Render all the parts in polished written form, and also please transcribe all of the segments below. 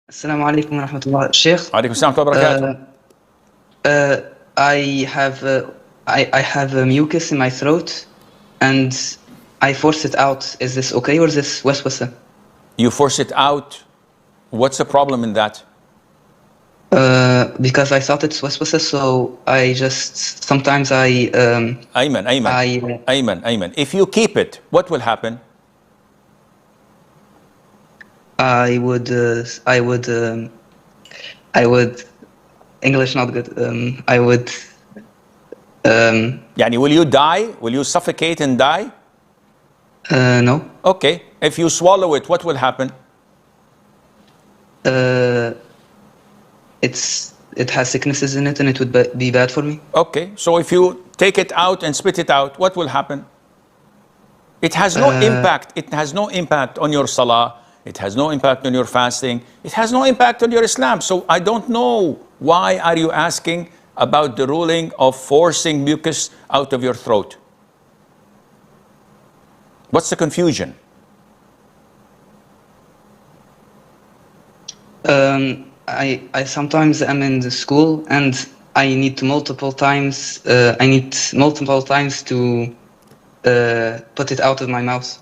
Assalamu alaikum wa rahmatullah. Sheikh, Alaikum salam wa barakatuh. I have a mucus in my throat and I force it out. Is this okay or is this waswasa? You force it out. What's the problem in that? Because I thought it's waswasa, so I just sometimes Amen. Amen. If you keep it, what will happen? I would English not good. Yani, will you die? Will you suffocate and die? No. Okay. If you swallow it, what will happen? It has sicknesses in it and it would be bad for me. Okay. So if you take it out and spit it out, what will happen? It has no impact. It has no impact on your salah. It has no impact on your fasting. It has no impact on your Islam. So I don't know, why are you asking about the ruling of forcing mucus out of your throat? What's the confusion? I sometimes am in the school and I need multiple times to put it out of my mouth.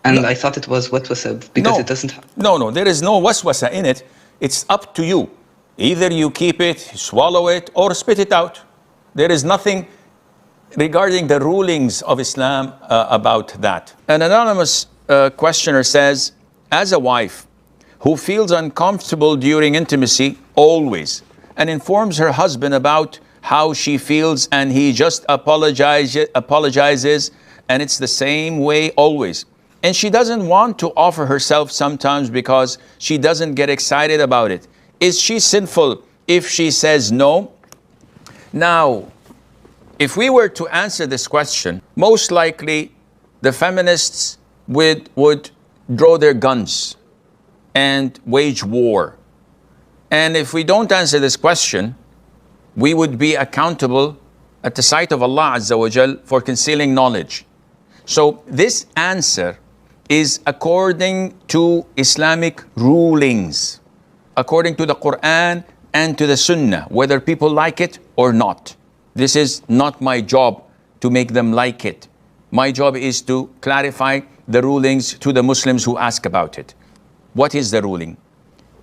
And No. I thought it was waswasa because it doesn't. No, there is no waswasa in it. It's up to you. Either you keep it, swallow it, or spit it out. There is nothing regarding the rulings of Islam about that. An anonymous questioner says, as a wife who feels uncomfortable during intimacy always and informs her husband about how she feels and he just apologizes and it's the same way always. And she doesn't want to offer herself sometimes because she doesn't get excited about it. Is she sinful if she says no? Now, if we were to answer this question, most likely the feminists would draw their guns and wage war. And if we don't answer this question, we would be accountable at the sight of Allah Azza wa Jal for concealing knowledge. So this answer is according to Islamic rulings, according to the Quran and to the Sunnah, whether people like it or not. This is not my job to make them like it. My job is to clarify the rulings to the Muslims who ask about it. What is the ruling?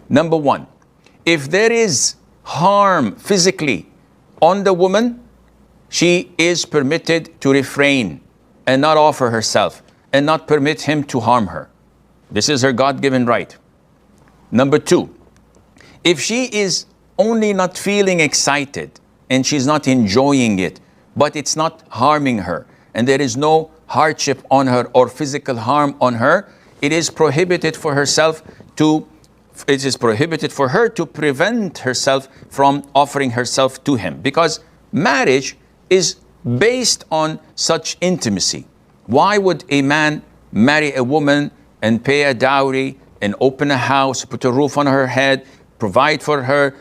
Number one, if there is harm physically on the woman, she is permitted to refrain and not offer herself and not permit him to harm her. This is her God-given right. Number two, if she is only not feeling excited and she's not enjoying it, but it's not harming her, and there is no hardship on her or physical harm on her, it is prohibited for her to prevent herself from offering herself to him, because marriage is based on such intimacy. Why would a man marry a woman and pay a dowry and open a house, put a roof on her head, provide for her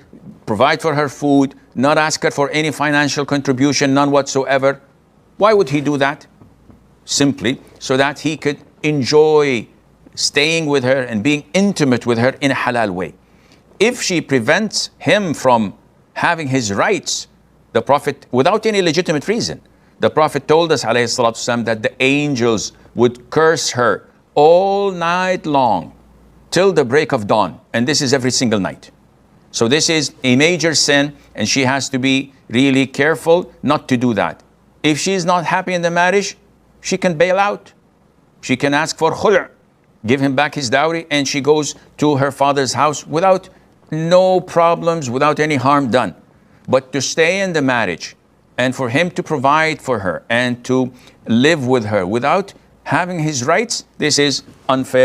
food, not ask her for any financial contribution, none whatsoever? Why would he do that? Simply so that he could enjoy staying with her and being intimate with her in a halal way. If she prevents him from having his rights, the Prophet, without any legitimate reason, the Prophet told us, alayhi salatu wasalam, that the angels would curse her all night long till the break of dawn. And this is every single night. So this is a major sin, and she has to be really careful not to do that. If she is not happy in the marriage, she can bail out. She can ask for khul', give him back his dowry, and she goes to her father's house without no problems, without any harm done. But to stay in the marriage and for him to provide for her and to live with her without having his rights, this is unfair.